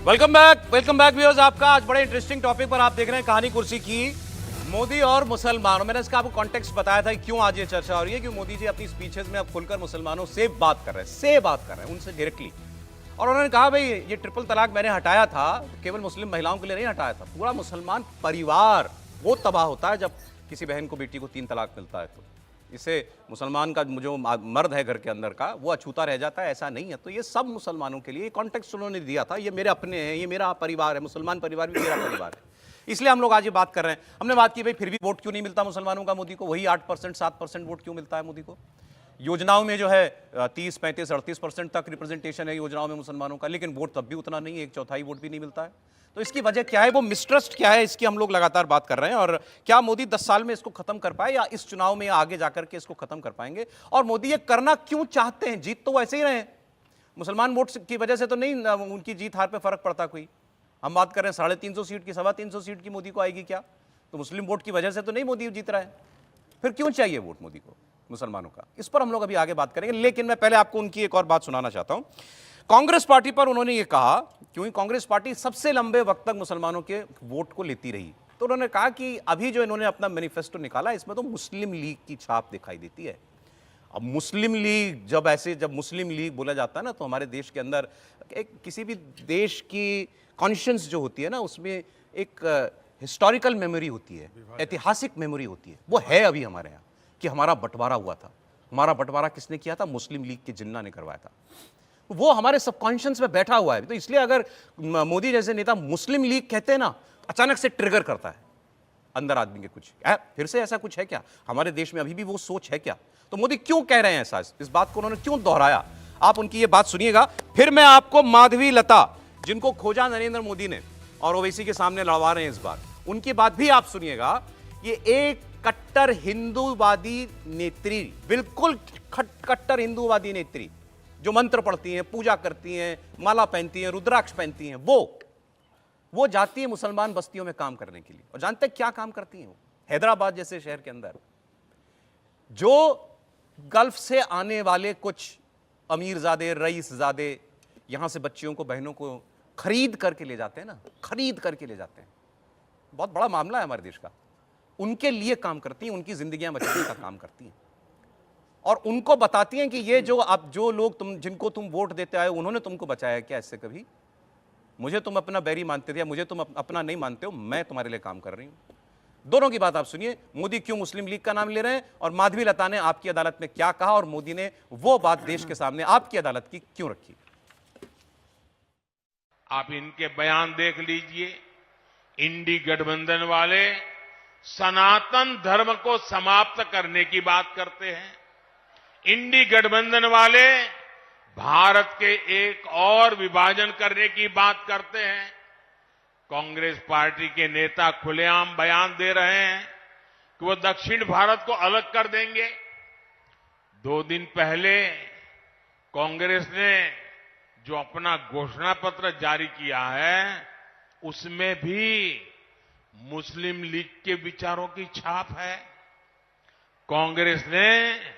Welcome back viewers. आपका आज बड़े इंटरेस्टिंग टॉपिक पर आप देख रहे हैं कहानी कुर्सी की। मोदी और मुसलमानों, मैंने इसका आपको कॉन्टेक्स्ट बताया था क्यों आज ये चर्चा हो रही है, कि मोदी जी अपनी स्पीचेस में अब खुलकर मुसलमानों से बात कर रहे हैं उनसे डायरेक्टली। और उन्होंने कहा भाई ये ट्रिपल तलाक मैंने हटाया था, केवल मुस्लिम महिलाओं के लिए नहीं हटाया था, पूरा मुसलमान परिवार वो तबाह होता है जब किसी बहन को बेटी को 3 तलाक मिलता है। तो इससे मुसलमान का जो मर्द है घर के अंदर का वो अछूता रह जाता है, ऐसा नहीं है। तो ये सब मुसलमानों के लिए कॉन्टेक्स्ट उन्होंने दिया था, ये मेरे अपने हैं, ये मेरा परिवार है, मुसलमान परिवार भी मेरा परिवार है, इसलिए हम लोग आज ये बात कर रहे हैं। हमने बात की भाई फिर भी वोट क्यों नहीं मिलता मुसलमानों का मोदी को, वही 8% 7% वोट क्यों मिलता है मोदी को। योजनाओं में जो है 30 35 38% तक रिप्रेजेंटेशन है योजनाओं में मुसलमानों का, लेकिन वोट तब भी उतना नहीं है, 1/4 वोट भी नहीं मिलता है। तो इसकी वजह क्या है, वो मिसट्रस्ट क्या है, इसकी हम लोग लगातार बात कर रहे हैं। और क्या मोदी 10 साल में इसको खत्म कर पाए, या इस चुनाव में आगे जाकर के इसको खत्म कर पाएंगे। और मोदी ये करना क्यों चाहते हैं, जीत तो वैसे ही रहे, मुसलमान वोट की वजह से तो नहीं उनकी जीत हार पे फर्क पड़ता कोई। हम बात कर रहे हैं 350 सीट की, 325 सीट की मोदी को आएगी क्या, तो मुस्लिम वोट की वजह से तो नहीं मोदी जीत रहा है। फिर क्यों चाहिए वोट मोदी को मुसलमानों का, इस पर हम लोग अभी आगे बात करेंगे। लेकिन मैं पहले आपको उनकी एक और बात सुनाना चाहता हूं। कांग्रेस पार्टी पर उन्होंने ये कहा, क्योंकि कांग्रेस पार्टी सबसे लंबे वक्त तक मुसलमानों के वोट को लेती रही, तो उन्होंने कहा कि अभी जो इन्होंने अपना मैनिफेस्टो निकाला इसमें तो मुस्लिम लीग की छाप दिखाई देती है। अब मुस्लिम लीग जब मुस्लिम लीग बोला जाता है ना, तो हमारे देश के अंदर किसी भी देश की कॉन्शियंस जो होती है ना, उसमें एक हिस्टोरिकल मेमोरी होती है, ऐतिहासिक मेमोरी होती है, वो है अभी हमारे यहाँ कि हमारा बंटवारा हुआ था। हमारा बंटवारा किसने किया था, मुस्लिम लीग के जिन्ना ने करवाया था, वो हमारे सबकॉन्शियस में बैठा हुआ है। तो इसलिए अगर मोदी जैसे नेता मुस्लिम लीग कहते हैं ना, अचानक से ट्रिगर करता है अंदर आदमी के कुछ, फिर से ऐसा कुछ है क्या हमारे देश में, अभी भी वो सोच है क्या। तो मोदी क्यों कह रहे हैं ऐसा, इस बात को उन्होंने क्यों दोहराया, आप उनकी ये बात सुनिएगा। फिर मैं आपको माधवी लता, जिनको खोजा नरेंद्र मोदी ने और ओवैसी के सामने लड़वा रहे हैं इस बार, उनकी बात भी आप सुनिएगा। ये एक कट्टर हिंदूवादी नेत्री, बिल्कुल कट्टर हिंदूवादी नेत्री, जो मंत्र पढ़ती हैं, पूजा करती हैं, माला पहनती हैं, रुद्राक्ष पहनती हैं, वो जाती है मुसलमान बस्तियों में काम करने के लिए। और जानते हैं क्या काम करती हैं वो, हैदराबाद जैसे शहर के अंदर जो गल्फ से आने वाले कुछ अमीरजादे रईसजादे यहां से बच्चियों को, बहनों को खरीद करके ले जाते हैं ना, खरीद करके ले जाते हैं, बहुत बड़ा मामला है हमारे देश का। उनके लिए काम करती हैं, उनकी जिंदगियां बचाने का काम करती हैं, और उनको बताती हैं कि ये जो लोग जिनको तुम वोट देते आए, उन्होंने तुमको बचाया क्या इससे कभी, मुझे तुम अपना बैरी मानते थे या मुझे तुम अपना नहीं मानते हो, मैं तुम्हारे लिए काम कर रही हूं। दोनों की बात आप सुनिए, मोदी क्यों मुस्लिम लीग का नाम ले रहे हैं, और माधवी लता ने आपकी अदालत में क्या कहा, और मोदी ने वो बात देश के सामने आपकी अदालत की क्यों रखी। आप इनके बयान देख लीजिए। इंडी गठबंधन वाले सनातन धर्म को समाप्त करने की बात करते हैं। इंडी गठबंधन वाले भारत के एक और विभाजन करने की बात करते हैं। कांग्रेस पार्टी के नेता खुलेआम बयान दे रहे हैं कि वो दक्षिण भारत को अलग कर देंगे। 2 दिन पहले कांग्रेस ने जो अपना घोषणा पत्र जारी किया है, उसमें भी मुस्लिम लीग के विचारों की छाप है। कांग्रेस ने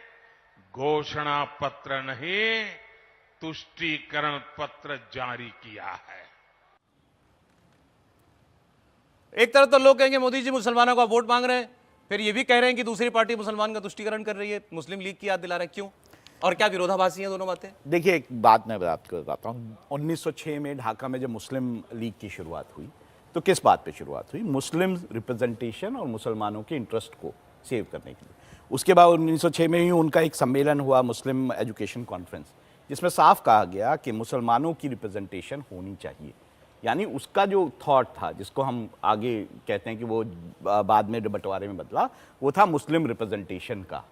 घोषणा पत्र नहीं, तुष्टीकरण पत्र जारी किया है। एक तरफ तो लोग कहेंगे मोदी जी मुसलमानों का वोट मांग रहे हैं, फिर ये भी कह रहे हैं कि दूसरी पार्टी मुसलमान का तुष्टीकरण कर रही है, मुस्लिम लीग की याद दिला रहे हैं, क्यों और क्या विरोधाभासी हैं दोनों बातें। देखिए, एक बात मैं आपको बताता हूँ। 1906 में ढाका में जब मुस्लिम लीग की शुरुआत हुई, तो किस बात पे शुरुआत हुई, मुस्लिम रिप्रेजेंटेशन और मुसलमानों के इंटरेस्ट को सेव करने के लिए। उसके बाद 1906 में ही उनका एक सम्मेलन हुआ, मुस्लिम एजुकेशन कॉन्फ्रेंस, जिसमें साफ कहा गया कि मुसलमानों की रिप्रेजेंटेशन होनी चाहिए। यानी उसका जो थॉट था, जिसको हम आगे कहते हैं कि वो बाद में बंटवारे में बदला, वो था मुस्लिम रिप्रेजेंटेशन का।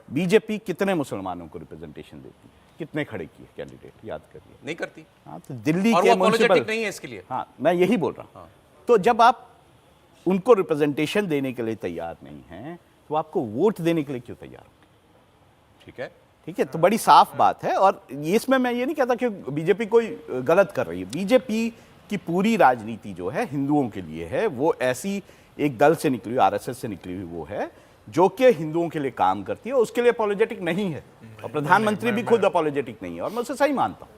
बीजेपी कितने मुसलमानों को रिप्रेजेंटेशन देती है, कितने खड़े किए कैंडिडेट, याद करिए, नहीं करती। हाँ, तो दिल्ली और के म्युनिसिपल नहीं है इसके लिए। हाँ, मैं यही बोल रहा हूँ। तो जब आप उनको रिप्रेजेंटेशन देने के लिए तैयार नहीं हैं, तो आपको वोट देने के लिए क्यों तैयार हो। ठीक है, तो बड़ी साफ बात है। और इसमें मैं ये नहीं कहता कि बीजेपी कोई गलत कर रही है। बीजेपी की पूरी राजनीति जो है हिंदुओं के लिए है, वो ऐसी एक दल से निकली हुई, आरएसएस से निकली हुई वो है, जो कि हिंदुओं के लिए काम करती है, उसके लिए अपॉलोजेटिक नहीं है। और प्रधानमंत्री भी खुद अपॉलोजेटिक नहीं है, और मैं उसे सही मानता हूं।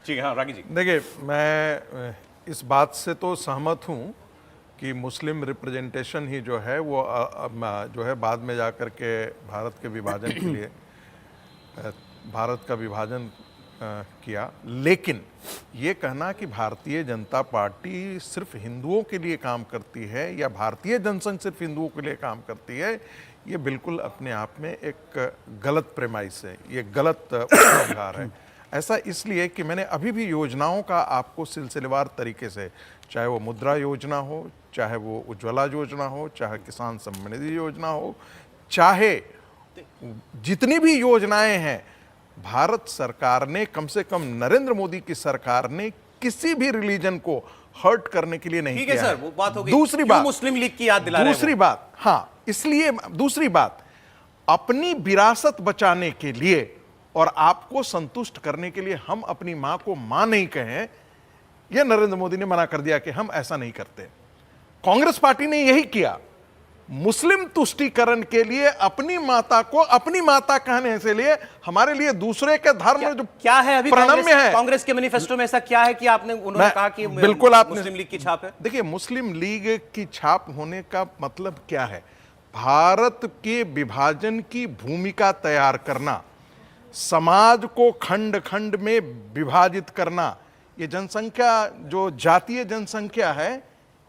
जी हाँ, रागी जी। देखिए, मैं इस बात से तो सहमत हूं कि मुस्लिम रिप्रेजेंटेशन ही जो है वो जो है बाद में जाकर के भारत के विभाजन के लिए भारत का विभाजन किया। लेकिन ये कहना कि भारतीय जनता पार्टी सिर्फ हिंदुओं के लिए काम करती है या भारतीय जनसंघ सिर्फ हिंदुओं के लिए काम करती है, ये बिल्कुल अपने आप में एक गलत प्रेमाइस है, ये गलत उपहार है। ऐसा इसलिए कि मैंने अभी भी योजनाओं का आपको सिलसिलेवार तरीके से, चाहे वो मुद्रा योजना हो, चाहे वो उज्ज्वला योजना हो, चाहे किसान सम्मान निधि योजना हो, चाहे जितनी भी योजनाएं हैं, भारत सरकार ने, कम से कम नरेंद्र मोदी की सरकार ने किसी भी रिलीजन को हर्ट करने के लिए नहीं ठीक किया है सर, वो बात हो गई। दूसरी क्यों बात, मुस्लिम लीग की याद दिला रहे हैं दूसरी वो? बात, हाँ, इसलिए दूसरी बात, अपनी विरासत बचाने के लिए और आपको संतुष्ट करने के लिए हम अपनी मां को मां नहीं कहें, यह नरेंद्र मोदी ने मना कर दिया कि हम ऐसा नहीं करते। कांग्रेस पार्टी ने यही किया, मुस्लिम तुष्टीकरण के लिए अपनी माता को अपनी माता कहने से लिए हमारे लिए दूसरे के धर्म में जो क्या है अभी प्रणम्य है। कांग्रेस के मैनिफेस्टो में ऐसा क्या है कि आपने, उन्होंने कहा कि बिल्कुल आपने, मुस्लिम लीग की छाप है? देखिए, मुस्लिम लीग की छाप होने का मतलब क्या है? भारत के विभाजन की भूमिका तैयार करना, समाज को खंड खंड में विभाजित करना, ये जनसंख्या जो जातीय जनसंख्या है,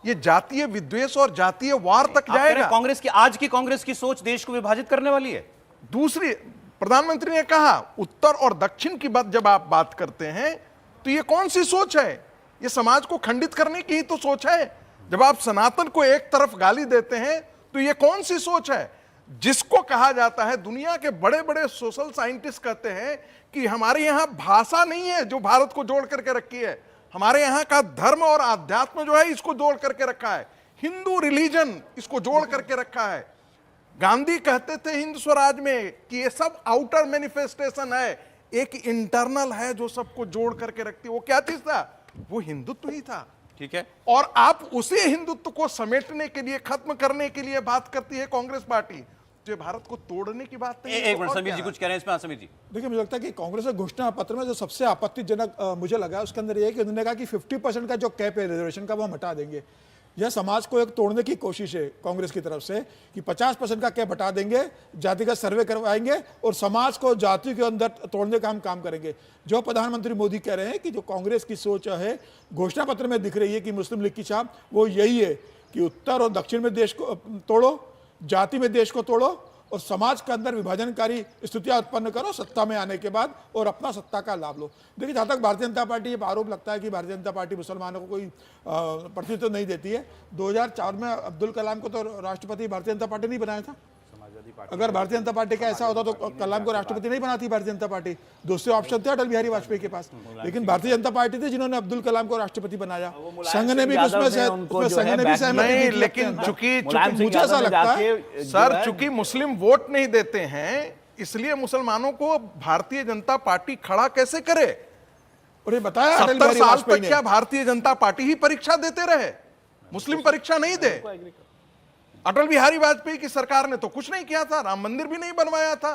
ये जातीय विद्वेष और जातीय वार तक आप कह रहे जाएगा। हैं कांग्रेस की, आज की कांग्रेस की सोच देश को विभाजित करने वाली है? दूसरी, प्रधानमंत्री ने कहा उत्तर और दक्षिण की बात जब आप बात करते हैं तो ये कौन सी सोच है? ये समाज को खंडित करने की ही तो सोच है। जब आप सनातन को एक तरफ गाली देते हैं तो ये कौन सी सोच है? जिसको कहा जाता है, दुनिया के बड़े बड़े सोशल साइंटिस्ट कहते हैं कि हमारे यहां भाषा नहीं है जो भारत को जोड़ करके रखी है, हमारे यहाँ का धर्म और आध्यात्म जो है इसको जोड़ करके रखा है, हिंदू रिलीजन इसको जोड़ करके रखा है। गांधी कहते थे हिंद स्वराज में कि ये सब आउटर मैनिफेस्टेशन है, एक इंटरनल है जो सबको जोड़ करके रखती है। वो क्या चीज था? वो हिंदुत्व ही था। ठीक है, और आप उसी हिंदुत्व को समेटने के लिए, खत्म करने के लिए बात करती है कांग्रेस पार्टी, जो भारत को तोड़ने की बात नहीं। एक मिनट, समीर जी कुछ कह रहे हैं इसमें। समीर जी, देखिए, मुझे लगता है कि कांग्रेस के घोषणा पत्र में जो सबसे आपत्तिजनक मुझे लगा उसके अंदर ये है कि उन्होंने कहा कि 50% का जो कैप है रिजर्वेशन का वो हम हटा देंगे। यह समाज को एक तोड़ने की कोशिश है कांग्रेस की तरफ से कि 50% का कैप हटा देंगे, जातिगत सर्वे करवाएंगे और समाज को जाति के अंदर तोड़ने का हम काम करेंगे। जो प्रधानमंत्री मोदी कह रहे हैं कि जो कांग्रेस की सोच है घोषणा पत्र में दिख रही है कि मुस्लिम लीग की छाप, वो यही है कि उत्तर और दक्षिण में देश को तोड़ो, जाति में देश को तोड़ो और समाज के अंदर विभाजनकारी स्थितियां उत्पन्न करो सत्ता में आने के बाद और अपना सत्ता का लाभ लो। देखिए, जहाँ तक भारतीय जनता पार्टी ये आरोप लगता है कि भारतीय जनता पार्टी मुसलमानों को कोई प्रतिनिधित्व नहीं देती है, 2004 में अब्दुल कलाम को तो राष्ट्रपति भारतीय जनता पार्टी नहीं बनाया था। अगर भारतीय जनता पार्टी का ऐसा होता तो कलाम को राष्ट्रपति नहीं बनाती भारतीय जनता पार्टी। दूसरे ऑप्शन थे अटल बिहारी वाजपेयी के पास, लेकिन भारतीय जनता पार्टी थी जिन्होंने अब्दुल कलाम को राष्ट्रपति बनाया। संघ ने भी उसमें सहमति, लेकिन चूंकि मुझे ऐसा लगता है सर, चूंकि मुस्लिम वोट नहीं देते हैं इसलिए मुसलमानों को भारतीय जनता पार्टी खड़ा कैसे करे? और ये बताया 70 साल तक क्या भारतीय जनता पार्टी ही परीक्षा देते रहे? मुस्लिम परीक्षा नहीं दे? अटल बिहारी वाजपेयी की सरकार ने तो कुछ नहीं किया था, राम मंदिर भी नहीं बनवाया था।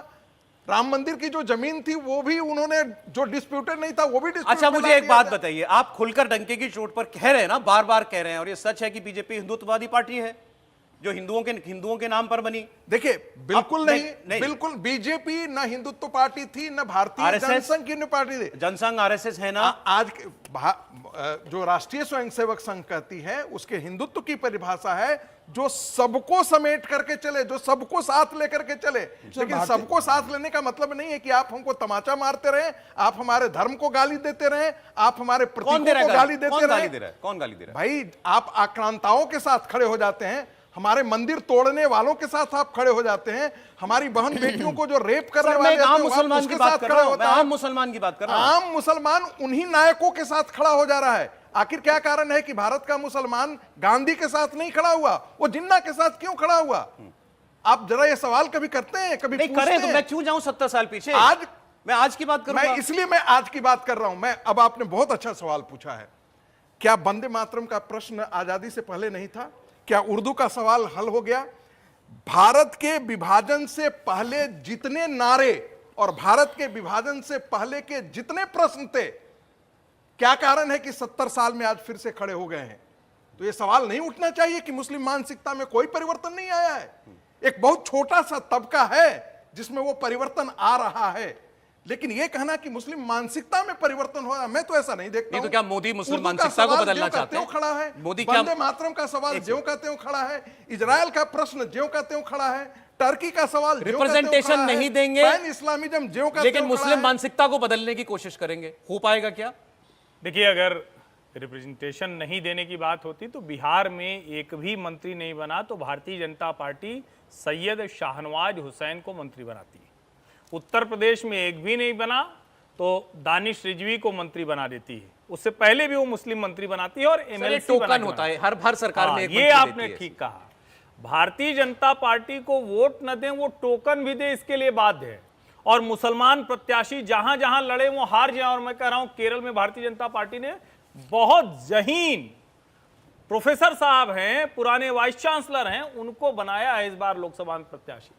राम मंदिर की जो जमीन थी वो भी उन्होंने, जो डिस्प्यूटेड नहीं था वो भी डिस्प्यूटेड। अच्छा, मुझे एक बात बताइए, आप खुलकर डंके की चोट पर कह रहे हैं ना, बार बार कह रहे हैं, और ये सच है कि बीजेपी हिंदुत्ववादी पार्टी है जो हिंदुओं के नाम पर बनी? देखिए, बिल्कुल नहीं, बिल्कुल बीजेपी न हिंदुत्व पार्टी थी, न भारतीय जनसंघ की पार्टी थी। जनसंघ आरएसएस है ना। आज जो राष्ट्रीय स्वयंसेवक संघ कहती है उसके हिंदुत्व की परिभाषा है जो सबको समेट करके चले, जो सबको साथ लेकर के चले। लेकिन सबको साथ लेने का मतलब नहीं है कि आप हमको तमाचा मारते रहे, आप हमारे धर्म को गाली देते रहे, आप हमारे प्रतीकों को गाली देते रहे। कौन गाली दे रहा है? भाई, आप आक्रांताओं के साथ खड़े हो जाते हैं, हमारे मंदिर तोड़ने वालों के साथ आप खड़े हो जाते हैं, हमारी बहन बेटियों को जो रेप करने वाले हैं आम मुसलमान की बात कर रहा हूं, आम मुसलमान की बात कर रहा हूं। आम मुसलमान उन्हीं नायकों के साथ खड़ा हो जा रहा है। आखिर क्या कारण है कि भारत का मुसलमान गांधी के साथ नहीं खड़ा हुआ, वो जिन्ना के साथ क्यों खड़ा हुआ? आप जरा ये सवाल कभी करते हैं, कभी नहीं करें तो मैं क्यों जाऊं 70 साल पीछे? मैं आज की बात करूंगा। इसलिए मैं आज की बात कर रहा हूं। मैं, अब आपने बहुत अच्छा सवाल पूछा है, क्या वंदे मातरम का प्रश्न आजादी से पहले नहीं था? क्या उर्दू का सवाल हल हो गया? भारत के विभाजन से पहले जितने नारे और भारत के विभाजन से पहले के जितने प्रश्न थे क्या कारण है कि 70 साल में आज फिर से खड़े हो गए हैं? तो ये सवाल नहीं उठना चाहिए कि मुस्लिम मानसिकता में कोई परिवर्तन नहीं आया है? एक बहुत छोटा सा तबका है जिसमें वो परिवर्तन आ रहा है, लेकिन ये कहना कि मुस्लिम मानसिकता में परिवर्तन हो रहा है, मैं तो ऐसा नहीं देखता नहीं तो हूं। क्या मोदी मुस्लिम उर्दू का मानसिकता को सवाल बदलना ज्यों का चाहते त्यों हैं? खड़ा है, मोदी क्या वंदे मातरम का सवाल ज्यों का त्यों खड़ा है, इजराइल का प्रश्न ज्यों का त्यों खड़ा है, टर्की का सवाल ज्यों का त्यों रिप्रेजेंटेशन खड़ा है, नहीं देंगे, पैन इस्लामिज्म ज्यों का लेकिन त्यों खड़ा मुस्लिम है। मानसिकता को बदलने की कोशिश करेंगे, हो पाएगा क्या? देखिए, अगर रिप्रेजेंटेशन नहीं देने की बात होती तो बिहार में एक भी मंत्री नहीं बना तो भारतीय जनता पार्टी सैयद शाहनवाज हुसैन को मंत्री बनाती है। उत्तर प्रदेश में एक भी नहीं बना तो दानिश रिजवी को मंत्री बना देती है। उससे पहले भी वो मुस्लिम मंत्री बनाती है और एमएलसी टोकन होता है, हर सरकार में एक ये मंत्री आपने देती है। ठीक कहा। भारतीय जनता पार्टी को वोट न दें, वो टोकन भी दे, इसके लिए बाध्य है। और मुसलमान प्रत्याशी जहां जहां लड़े वो हार जाए। और मैं कह रहा हूं केरल में भारतीय जनता पार्टी ने बहुत जहीन प्रोफेसर साहब हैं, पुराने वाइस चांसलर हैं, उनको बनाया है इस बार लोकसभा में प्रत्याशी।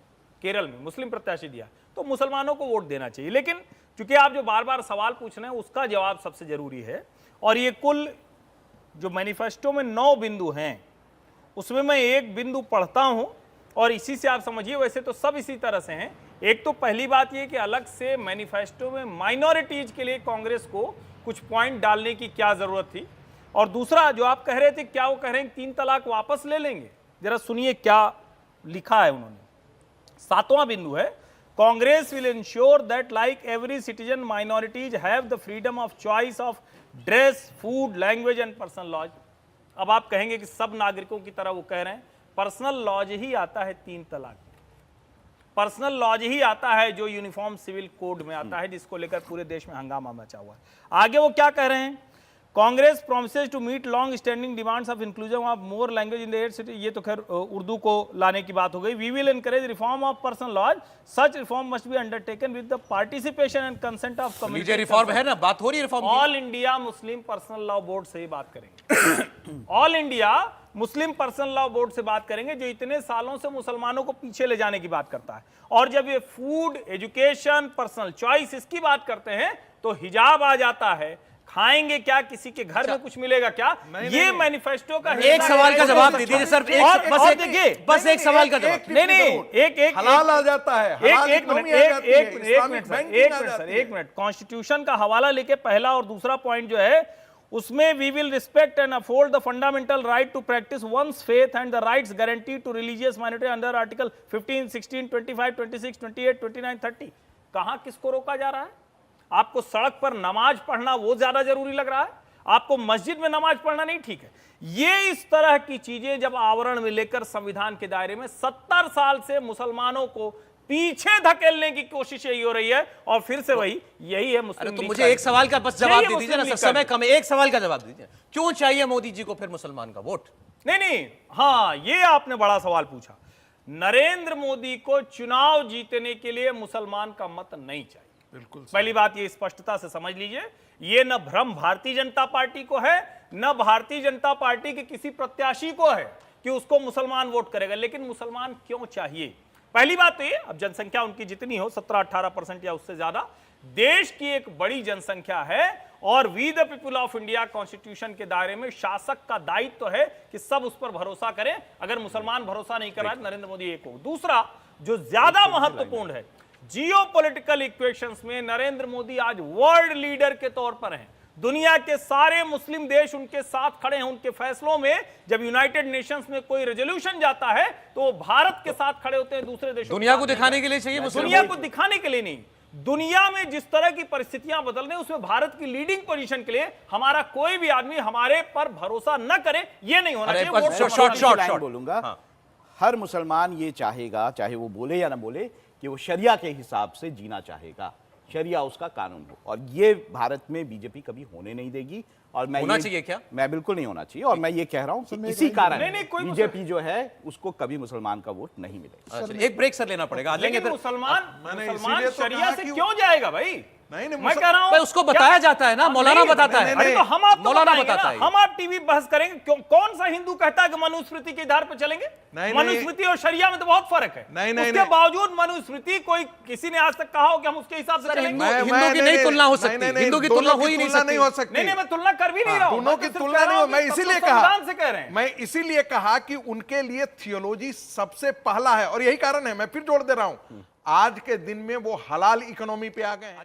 केरल में मुस्लिम प्रत्याशी दिया, तो मुसलमानों को वोट देना चाहिए। लेकिन चूंकि आप जो बार बार सवाल पूछ रहे हैं उसका जवाब सबसे जरूरी है। और ये कुल जो मैनिफेस्टो में 9 बिंदु हैं, उसमें मैं एक बिंदु पढ़ता हूं और इसी से आप समझिए, वैसे तो सब इसी तरह से हैं। एक तो पहली बात यह कि अलग से मैनिफेस्टो में माइनॉरिटीज के लिए कांग्रेस को कुछ पॉइंट डालने की क्या जरूरत थी। और दूसरा जो आप कह रहे थे, क्या वो कह रहे हैं 3 तलाक वापस ले लेंगे, जरा सुनिए क्या लिखा है उन्होंने। 7वां बिंदु है, Congress will ensure that like every citizen minorities have the freedom of choice of dress, food, language and personal laws. अब आप कहेंगे कि सब नागरिकों की तरह वो कह रहे हैं, पर्सनल लॉज ही आता है 3 तलाक, पर्सनल लॉज ही आता है जो यूनिफॉर्म सिविल कोड में आता है, जिसको लेकर पूरे देश में हंगामा मचा हुआ है। आगे वो क्या कह रहे हैं, Congress promises to meet long standing demands of inclusion of more language in the 8 city. ये तो खैर उर्दू को लाने की बात हो गई। We will encourage reform of personal laws, such reform must be undertaken with the participation and consent of community. Reform है ना, बात हो रही है रिफॉर्म की। All India Muslim Personal Law Board से ही बात करेंगे। All India Muslim Personal Law Board से बात करेंगे, जो इतने सालों से मुसलमानों को पीछे ले जाने की बात करता है। और जब ये फूड, एजुकेशन, पर्सनल चॉइस इसकी बात करते हैं तो हिजाब आ जाता है। खाएंगे क्या, किसी के घर में कुछ मिलेगा क्या, ये मैनिफेस्टो का एक सवाल का जवाब दे दीजिए सर। बस एक सवाल का जवाब। नहीं, एक हलाल आ जाता है, हलाल एक इकोनॉमी आ जाती है, इस्लामिक बैंकिंग आ जाती है। एक मिनट, कॉन्स्टिट्यूशन का हवाला लेके पहला और दूसरा पॉइंट जो है उसमें we will respect and afford the fundamental right to practise one's faith and the rights guaranteed to religious minority under article 15, 16, 25, 26, 28, 29, 30। कहां किसको रोका जा रहा है? आपको सड़क पर नमाज पढ़ना वो ज्यादा जरूरी लग रहा है, आपको मस्जिद में नमाज पढ़ना नहीं ठीक है। ये इस तरह की चीजें जब आवरण में लेकर संविधान के दायरे में 70 साल से मुसलमानों को पीछे धकेलने की कोशिश यही हो रही है। और फिर से वही यही है मुस्लिम तो लीग मुझे का। एक सवाल का बस जवाब यही दे दीजिए ना, मुस्लिम सर लीग का। समय कम है। एक सवाल का जवाब दीजिए, क्यों चाहिए मोदी जी को फिर मुसलमान का वोट? नहीं, हाँ, ये आपने बड़ा सवाल पूछा। नरेंद्र मोदी को चुनाव जीतने के लिए मुसलमान का मत नहीं चाहिए। बिल्कुल पहली बात ये स्पष्टता से समझ लीजिए, ये न भ्रम भारतीय जनता पार्टी को है, न भारतीय जनता पार्टी के किसी प्रत्याशी को है कि उसको मुसलमान वोट करेगा। लेकिन मुसलमान क्यों चाहिए? पहली बात तो ये, अब जनसंख्या उनकी जितनी हो 17-18% या उससे ज्यादा, देश की एक बड़ी जनसंख्या है और we the people of India constitution के दायरे में शासक का दायित्व तो है कि सब उस पर भरोसा करें। अगर मुसलमान भरोसा नहीं कर रहा है, नरेंद्र मोदी एक हो। दूसरा जो ज्यादा महत्वपूर्ण है, जियोपॉलिटिकल इक्वेशंस में नरेंद्र मोदी आज वर्ल्ड लीडर के तौर पर हैं। दुनिया के सारे मुस्लिम देश उनके साथ खड़े हैं उनके फैसलों में। जब यूनाइटेड नेशंस में कोई रेजोल्यूशन जाता है तो वो भारत के साथ खड़े होते हैं, दूसरे देशों दुनिया को दिखाने के लिए चाहिए मुस्लिम दुनिया वोट? को दिखाने के लिए नहीं, दुनिया में जिस तरह की परिस्थितियां बदल रही हैं उसमें भारत की लीडिंग पोजीशन के लिए हमारा कोई भी आदमी हमारे पर भरोसा न करे, ये नहीं होना अरे चाहिए। बस वोट शॉर्ट, से शॉर्ट, मरना शॉर्ट, लाइन शॉर्ट। बोलूंगा। हाँ। हर मुसलमान ये चाहेगा, चाहे वो बोले या ना बोले, कि वो शरिया के हिसाब से जीना चाहेगा, शरिया उसका कानून हो। और ये भारत में बीजेपी कभी होने नहीं देगी। और मैं होना ये- चाहिए क्या? मैं बिल्कुल नहीं होना चाहिए। और मैं ये कह रहा हूं कि इसी कारण नहीं, कोई बीजेपी जो है उसको कभी मुसलमान का वोट नहीं मिलेगा। अच्छा, एक ब्रेक सर लेना पड़ेगा, लेंगे लेकिन फिर। मुसलमान मैंने मुसलमान इसीलिए तो शरिया कहा से कि क्यों जाएगा भाई? नहीं, मैं कह रहा हूं भाई उसको बताया जाता है ना, मौलाना नहीं, बताता है। अरे तो हम आप मौलाना बताएंगे बताता ना, है। हम आप टीवी बहस करेंगे। क्यों, कौन सा हिंदू कहता है कि मनुस्मृति के आधार पर चलेंगे? नहीं, मनुस्मृति और शरिया में तो बहुत फर्क है। नहीं, उसके बावजूद मनुस्मृति कोई किसी ने आज तक कहा हो कि हम उसके हिसाब से चलेंगे? हिंदू की नहीं तुलना हो सकती, हिंदू की तुलना हो ही नहीं सकती। नहीं हो सकती। नहीं, मैं तुलना कर भी नहीं रहा हूं। दोनों मैं की तो सिर्फ तुलना कह रहा नहीं हो, हूं मैं कि इसीलिए तब तो कहा, संविधान से कह रहे हैं। मैं इसीलिए कहा कि उनके लिए थियोलॉजी सबसे पहला है, और यही कारण है, मैं फिर जोड़ दे रहा हूं, आज के दिन में वो हलाल इकोनॉमी पे आ गए हैं।